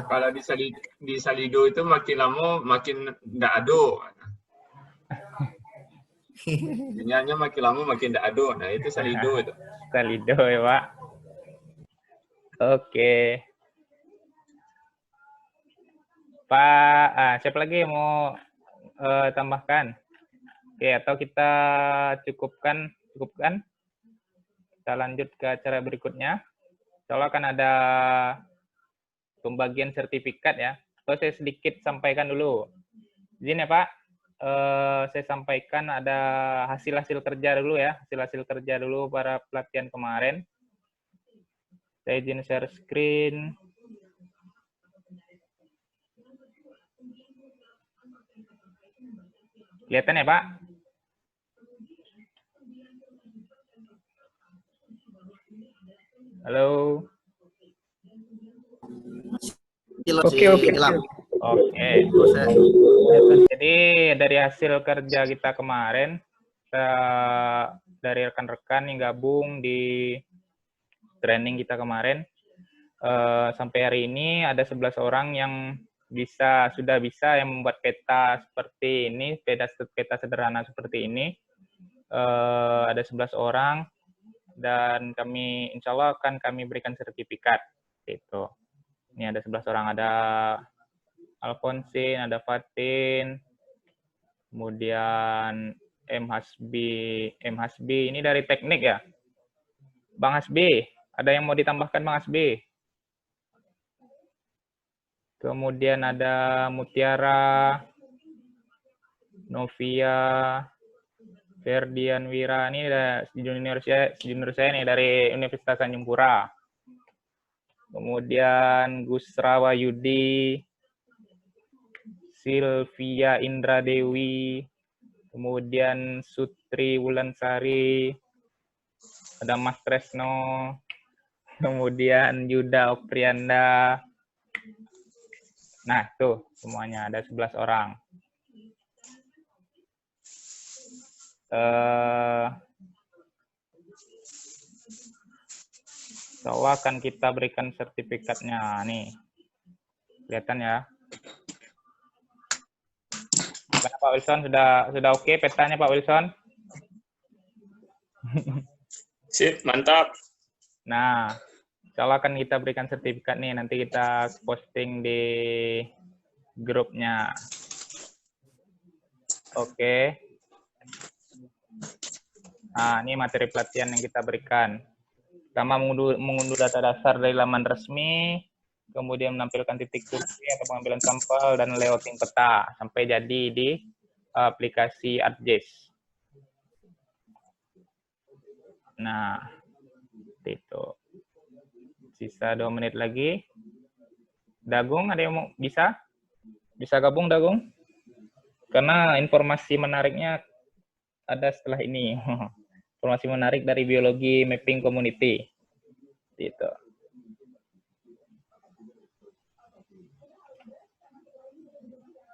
Kalau di Salido itu makin lama makin nggak ado. Sinyalnya makin lama makin nggak ado. Nah, itu Salido itu. Salido ya Pak. Oke. Pak, siapa lagi yang mau tambahkan? Oke, atau kita cukupkan? Kita lanjut ke acara berikutnya. Insya akan ada pembagian sertifikat ya. Atau saya sedikit sampaikan dulu. Izin ya Pak, saya sampaikan ada hasil-hasil kerja dulu ya. Hasil-hasil kerja dulu para pelatihan kemarin. Saya izin share screen. Kelihatan ya Pak? Halo. Oke. Oke. Jadi dari hasil kerja kita kemarin, dari rekan-rekan yang gabung di training kita kemarin, sampai hari ini ada 11 orang yang sudah bisa yang membuat peta seperti ini, peta sederhana seperti ini. Ada 11 orang dan kami insya Allah akan kami berikan sertifikat gitu. Ini ada 11 orang, ada Alfonsin, ada Fatin, kemudian M Hasbi ini dari teknik ya. Bang Hasbi, ada yang mau ditambahkan Bang Hasbi? Kemudian ada Mutiara, Novia, Ferdian Wira, ini ada junior saya nih dari Universitas Tanjung Pura. Kemudian Gusrawa Yudi, Sylvia Indra Dewi, kemudian Sutri Wulansari, ada Mas Tresno, kemudian Yuda Oprianda. Nah, tuh semuanya ada 11 orang. Insya Allah akan kita berikan sertifikatnya nih. Kelihatan ya. Gimana Pak Wilson, sudah oke petanya Pak Wilson? Sip, mantap. Nah, insya Allah akan kita berikan sertifikat nih. Nanti kita posting di grupnya. Oke. Nah, ini materi pelatihan yang kita berikan. Pertama, mengunduh data dasar dari laman resmi, kemudian menampilkan titik survei atau pengambilan sampel, dan layouting peta, sampai jadi di aplikasi ArcGIS. Nah, itu. Sisa 2 menit lagi. Dagung, ada yang mau bisa? Bisa gabung, Dagung? Karena informasi menariknya ada setelah ini. Informasi menarik dari biologi mapping community. Gitu.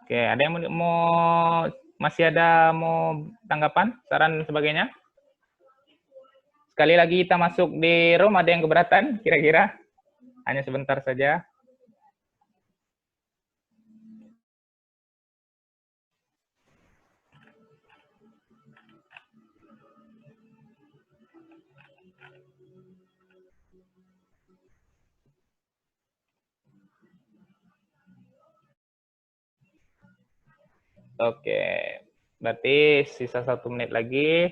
Oke, ada yang masih ada mau tanggapan, saran dan sebagainya? Sekali lagi kita masuk di room, ada yang keberatan kira-kira? Hanya sebentar saja. Oke, berarti sisa 1 menit lagi.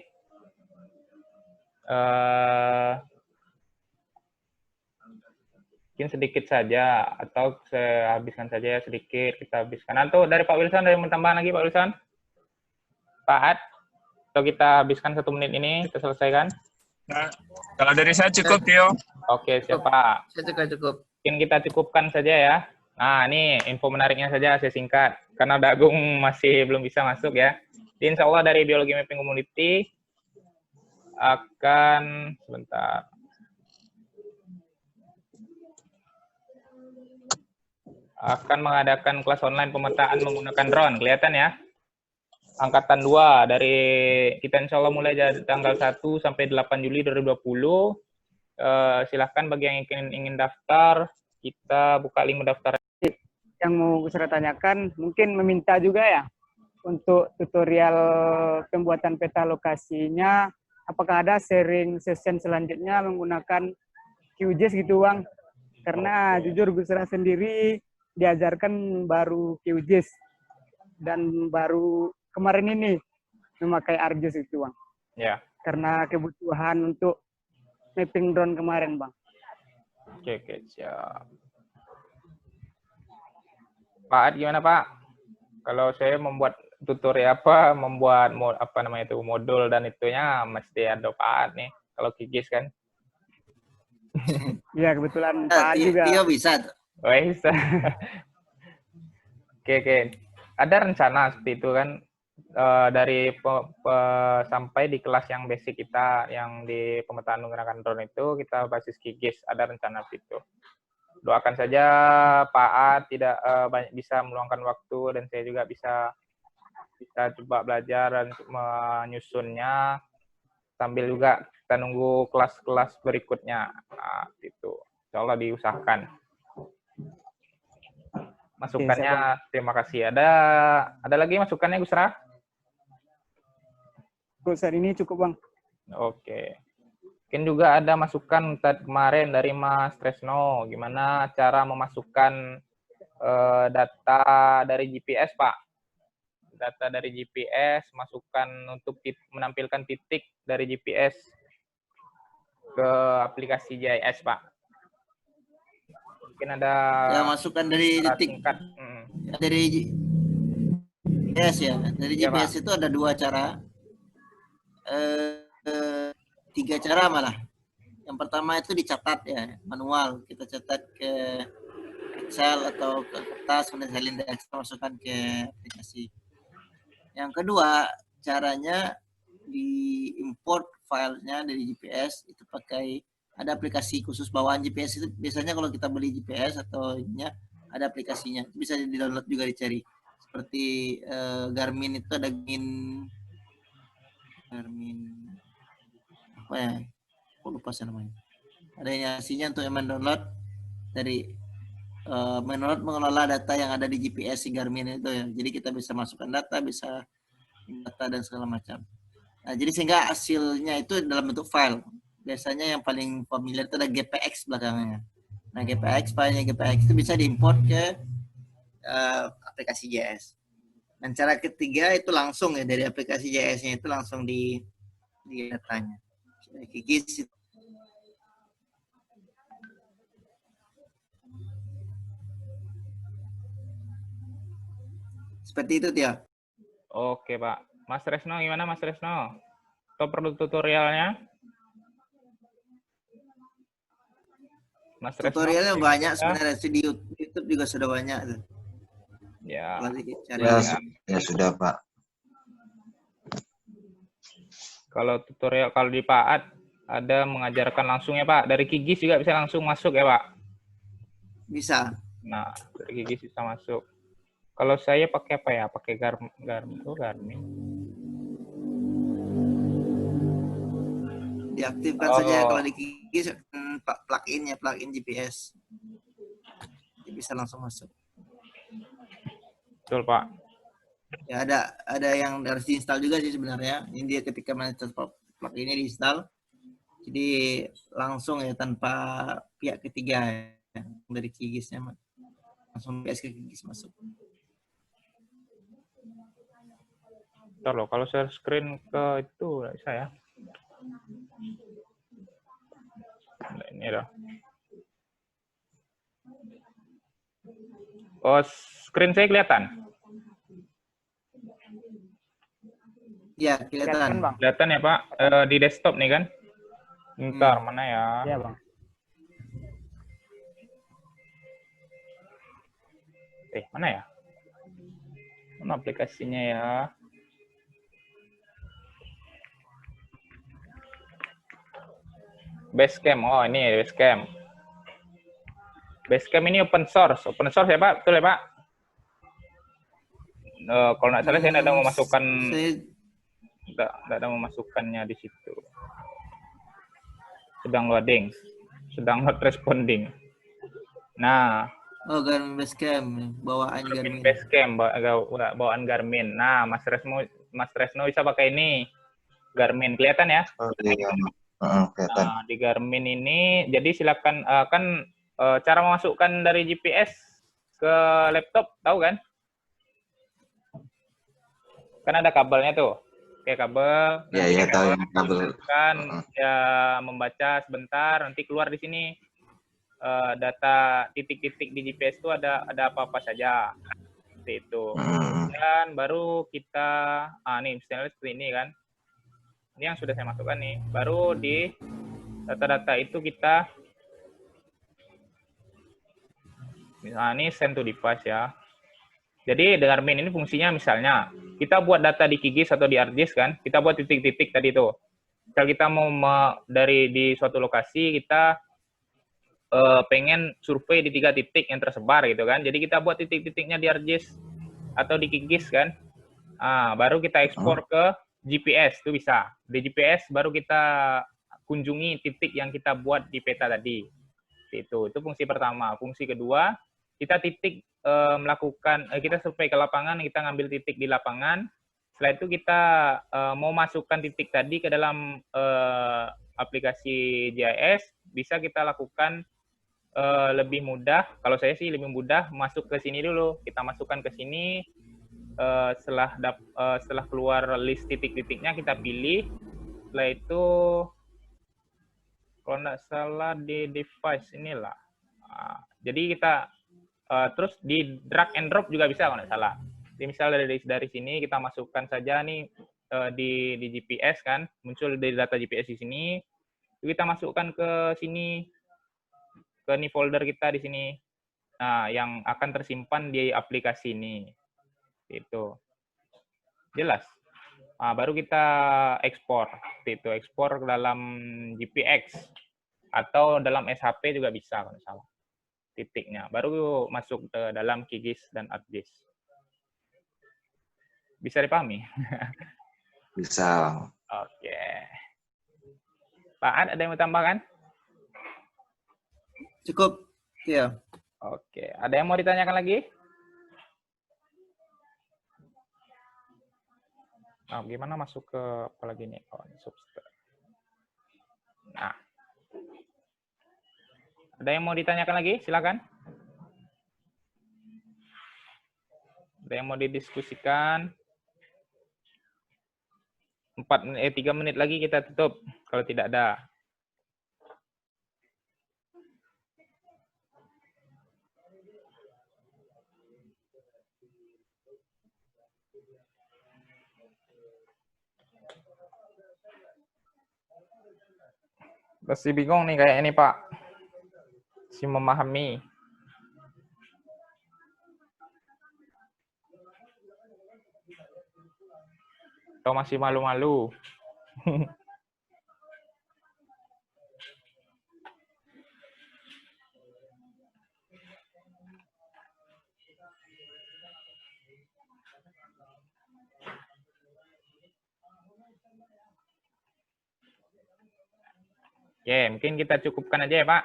Mungkin sedikit saja, atau saya habiskan saja sedikit, kita habiskan. Atau dari Pak Wilson, ada yang mau tambah lagi Pak Wilson? Pak Ad, atau kita habiskan 1 menit ini, kita selesaikan? Nah, kalau dari saya cukup, Tio. Oke, siapa? Saya cukup. Mungkin kita cukupkan saja ya. Nah, ini info menariknya saja saya singkat. Karena Dagung masih belum bisa masuk ya. Jadi, insya Allah dari Biologi Mapping Community akan, sebentar. Akan mengadakan kelas online pemetaan menggunakan drone. Kelihatan ya? Angkatan 2 dari kita insya Allah mulai dari tanggal 1 sampai 8 Juli 2020. Silahkan bagi yang ingin daftar, kita buka link mendaftar. Yang mau saya tanyakan, mungkin meminta juga ya untuk tutorial pembuatan peta lokasinya, apakah ada sharing session selanjutnya menggunakan QGIS gitu Bang? Karena jujur Gus Ra sendiri diajarkan baru QGIS dan baru kemarin ini memakai ArcGIS itu Bang. Ya. Karena kebutuhan untuk mapping drone kemarin Bang. Oke, siap. Pak Ad, gimana Pak? Kalau saya membuat tutorial membuat modul dan itunya mesti ada Pak Ad nih. Kalau QGIS kan? Iya kebetulan Pak Ad juga. Tio bisa. Oh, bisa. Oke. Ada rencana seperti itu kan dari sampai di kelas yang basic kita yang di pemetaan menggunakan drone itu kita basis QGIS, ada rencana seperti itu. Doakan saja Pak Ad tidak banyak bisa meluangkan waktu dan saya juga bisa coba belajar dan menyusunnya sambil juga kita nunggu kelas-kelas berikutnya. Nah, itu insya Allah diusahakan. Masukannya terima kasih. Ada lagi masukannya Gus Ra? Saat ini cukup Bang. Oke. Mungkin juga ada masukan kemarin dari Mas Tresno, gimana cara memasukkan data dari GPS, Pak? Data dari GPS, masukkan untuk menampilkan titik dari GPS ke aplikasi GIS, Pak. Mungkin ada ya masukan dari titik dari GPS ya. Dari GPS itu ada 2 cara. 3 cara malah. Yang pertama itu dicatat ya, manual. Kita catat ke Excel atau ke kertas, kemudian salin dari Excel, masukkan ke aplikasi. Yang kedua, caranya diimport filenya dari GPS itu pakai, ada aplikasi khusus bawaan GPS itu. Biasanya kalau kita beli GPS atau ininya ada aplikasinya, itu bisa di-download juga, dicari. Seperti Garmin itu ada Garmin apa ya? Aku lupa sih namanya. Ada aplikasinya untuk yang mendownload dari mengelola data yang ada di GPS si Garmin itu ya. Jadi kita bisa masukkan data, bisa data dan segala macam. Nah, jadi sehingga hasilnya itu dalam bentuk file. Biasanya yang paling familiar itu ada GPX belakangnya. Nah, filenya GPX itu bisa diimport ke aplikasi JS. Dan cara ketiga itu langsung ya, dari aplikasi JS-nya itu langsung di datanya. Kikis. Seperti itu, Tia. Oke, Pak. Mas Resno gimana, Mas Resno? Atau perlu tutorialnya? Mas Resno, tutorialnya banyak sebenarnya, di YouTube juga sudah banyak. Ya. Ya sudah, Pak. Kalau tutorial, kalau di Paat ada mengajarkan langsung ya, Pak. Dari Kigis juga bisa langsung masuk ya, Pak? Bisa. Nah, dari Kigis bisa masuk. Kalau saya pakai apa ya? Pakai Garmin. Diaktifkan saja kalau di Kigis plugin GPS. Jadi bisa langsung masuk. Betul, Pak. Ya, ada yang harus diinstal juga sih sebenarnya. Ini dia ketika pluginnya diinstal, jadi langsung ya tanpa pihak ketiga ya, dari Kigisnya langsung PS ke Kigis masuk. Bentar loh, kalau share screen ke itu nggak bisa ya. Nah, ini dah. Oh, screen saya kelihatan? Ya, kelihatan. Bang. Kelihatan ya, Pak? Di desktop nih kan? Bentar, mana ya? Iya, Bang. Mana ya? Mana aplikasinya ya? Basecamp. Oh, ini Basecamp. Basecamp ini open source. Open source ya, Pak? Betul ya, Pak? Kalau nggak salah saya nggak ada memasukkan, nggak ada memasukkannya di situ. Sedang loading, sedang not responding. Nah. Oh, Garmin Basecamp, bawaan Garmin. Basecamp, bawaan Garmin. Nah, Mas Resno bisa pakai ini. Garmin, kelihatan ya? Oh, iya. Kelihatan. Nah, di Garmin ini, jadi silakan cara memasukkan dari GPS ke laptop, tahu kan? Kan ada kabelnya tuh, kayak kabel. Iya, tahu yang kabel. Kan ya membaca sebentar, nanti keluar di sini data titik-titik di GPS itu ada apa-apa saja, seperti itu. Dan baru kita, nih misalnya seperti ini kan. Ini yang sudah saya masukkan nih. Baru di data-data itu kita, misalnya ini send to device ya. Jadi dengan Garmin ini fungsinya misalnya, kita buat data di Kigis atau di ArcGIS kan, kita buat titik-titik tadi itu. Misal kita mau di suatu lokasi, kita pengen survei di 3 titik yang tersebar gitu kan. Jadi kita buat titik-titiknya di ArcGIS atau di Kigis kan. Baru kita ekspor ke GPS, itu bisa. Di GPS baru kita kunjungi titik yang kita buat di peta tadi. Itu fungsi pertama. Fungsi kedua, kita kita survei ke lapangan, kita ngambil titik di lapangan. Setelah itu kita mau masukkan titik tadi ke dalam aplikasi GIS, bisa kita lakukan lebih mudah. Kalau saya sih lebih mudah masuk ke sini dulu. Kita masukkan ke sini. Setelah keluar list titik-titiknya, kita pilih. Setelah itu, kalau nggak salah di device inilah. Jadi kita terus di drag and drop juga bisa kalau nggak salah. Jadi misalnya dari sini kita masukkan saja nih di GPS kan, muncul dari data GPS di sini. Kita masukkan ke sini, ke nih folder kita di sini. Nah, yang akan tersimpan di aplikasi ini. Itu jelas. Nah, baru kita ekspor. Itu ekspor ke dalam GPX atau dalam SHP juga bisa kalau salah. Titiknya. Baru masuk ke dalam QGIS dan ArcGIS. Bisa dipahami? Bisa. Oke. Pak Ad, ada yang mau tambahkan? Cukup. Iya. Oke. Ada yang mau ditanyakan lagi? Nah, gimana masuk ke apa lagi nih? Oh, substrat. Nah. Ada yang mau ditanyakan lagi? Silakan. Ada yang mau didiskusikan? 3 menit lagi kita tutup kalau tidak ada. Masih bingung nih kayak ini, Pak. Masih memahami. Atau masih malu-malu? Oke, mungkin kita cukupkan aja ya, Pak.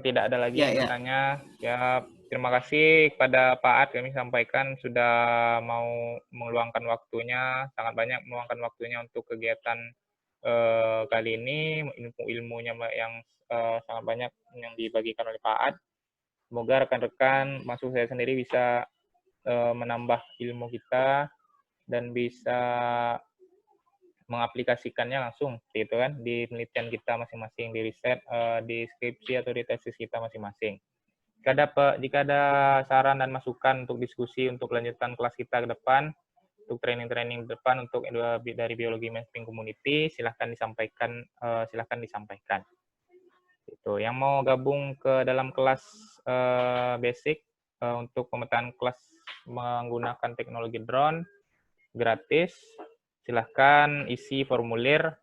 Tidak ada lagi yang bertanya. Ya, terima kasih kepada Pak Ad, kami sampaikan sudah mau meluangkan waktunya, sangat banyak meluangkan waktunya untuk kegiatan kali ini, ilmu-ilmunya yang sangat banyak yang dibagikan oleh Pak Ad. Semoga rekan-rekan, masuk saya sendiri bisa menambah ilmu kita dan bisa mengaplikasikannya langsung, gitu kan, di penelitian kita masing-masing, di riset, di skripsi atau di tesis kita masing-masing. Jika ada saran dan masukan untuk diskusi untuk lanjutan kelas kita ke depan, untuk training-training ke depan untuk dari biologi mainstream community, silahkan disampaikan, Itu. Yang mau gabung ke dalam kelas basic untuk pemetaan kelas menggunakan teknologi drone gratis, silahkan isi formulir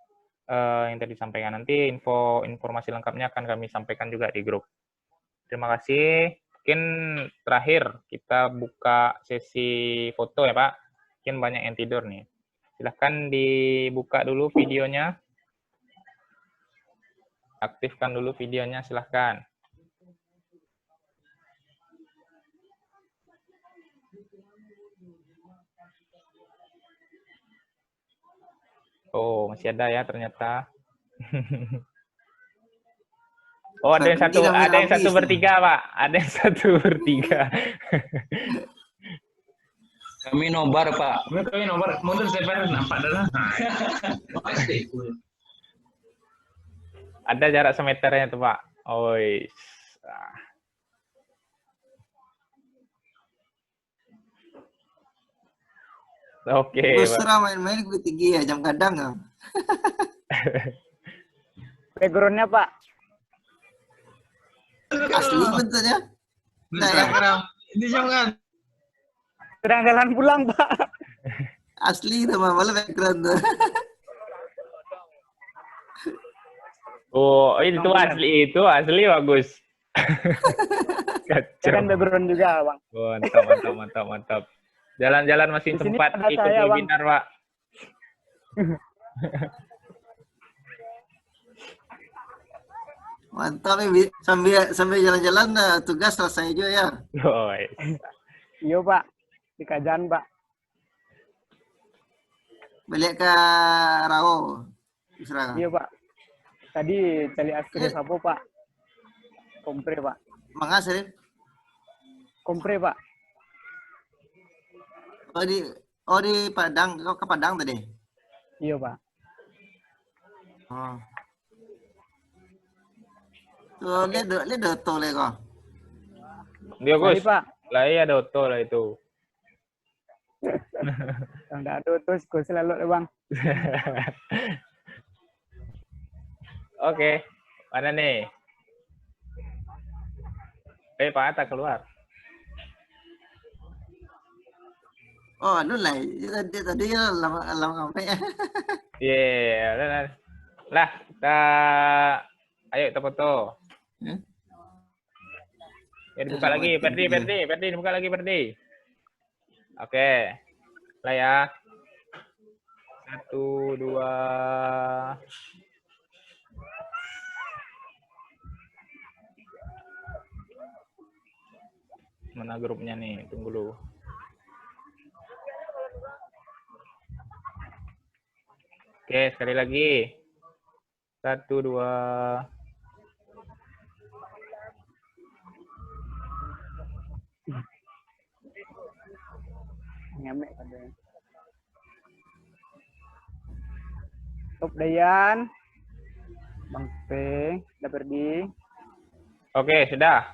yang tadi disampaikan. Nanti informasi lengkapnya akan kami sampaikan juga di grup. Terima kasih. Mungkin terakhir kita buka sesi foto ya, Pak. Mungkin banyak yang tidur nih. Silahkan dibuka dulu videonya. Aktifkan dulu videonya, silahkan. Oh, masih ada ya ternyata. Oh, ada yang satu bertiga, Pak. Ada yang 1/3. Kami nobar, Pak. Kami nomor mundur sebentar nampak adalah. Ada jarak semeternya tuh, Pak. Oh, oke. Terserah main-main gue tinggi ya, jam kadang ya. Background-nya, Pak. Asli bentuknya. Nah, ya. Ini jangan. Sedang jalan pulang, Pak. Asli sama malah background tuh. Oh, itu asli bagus. Ya kan background juga, Bang. Mantap. Jalan-jalan masih Di sini sempat ada ikut saya, webinar, Pak. Mantap nih, sambil jalan-jalan tugas selesai juga ya. Oh, Iya, Pak. Di Kajan, Pak. Balik ke Rawo. Iya, Pak. Tadi cari askri apa, Pak? Kompre, Pak. Mangas ya? Kompre, Pak. Oh di Padang, kau ke Padang tadi? Iya, Pak. Oh. Tuh, lihat Doto le kau. Dia, Gus. Pak. Lah iya Doto lah itu. Enggak ada terus gue selalu, Bang. Oke. Mana nih? Pak Atta keluar. Oh, anu lah. Tadi lama ya. Iya, lah, kita ayo kita foto. Ya dibuka lagi, Ferdi, dibuka lagi, Ferdi. Oke, lah ya. 1, 2. Mana grupnya nih? Tunggu dulu. Oke, sekali lagi. 1, 2. Ngemek ada. Top Dayan. Bang P, udah pergi. Oke, sudah.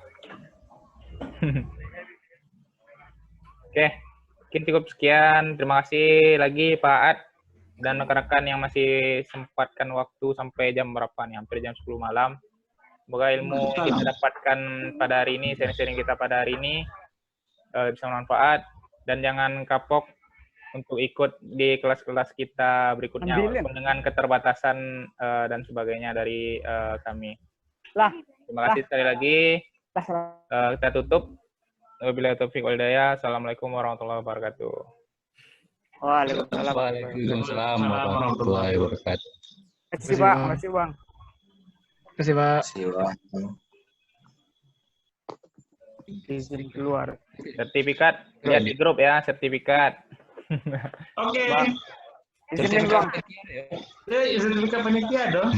Oke, mungkin cukup sekian. Terima kasih lagi Pak Ad dan rekan-rekan yang masih sempatkan waktu sampai jam berapa nih? Hampir jam 10 malam. Semoga ilmu yang kita dapatkan pada hari ini, sharing-sharing kita pada hari ini bisa bermanfaat. Dan jangan kapok untuk ikut di kelas-kelas kita berikutnya walaupun dengan keterbatasan dan sebagainya dari kami. Terima kasih sekali lagi. Kita tutup. Wabillahi taufiq wal hidayah. Assalamualaikum warahmatullahi wabarakatuh. Waalaikumsalam warahmatullahi wabarakatuh. Terima kasih Pak. Terima kasih Bang. Terima kasih Pak. Izin keluar. Sertifikat lihat di grup ya, sertifikat. Oke. Izin Bang. Sertifikat panitia dong.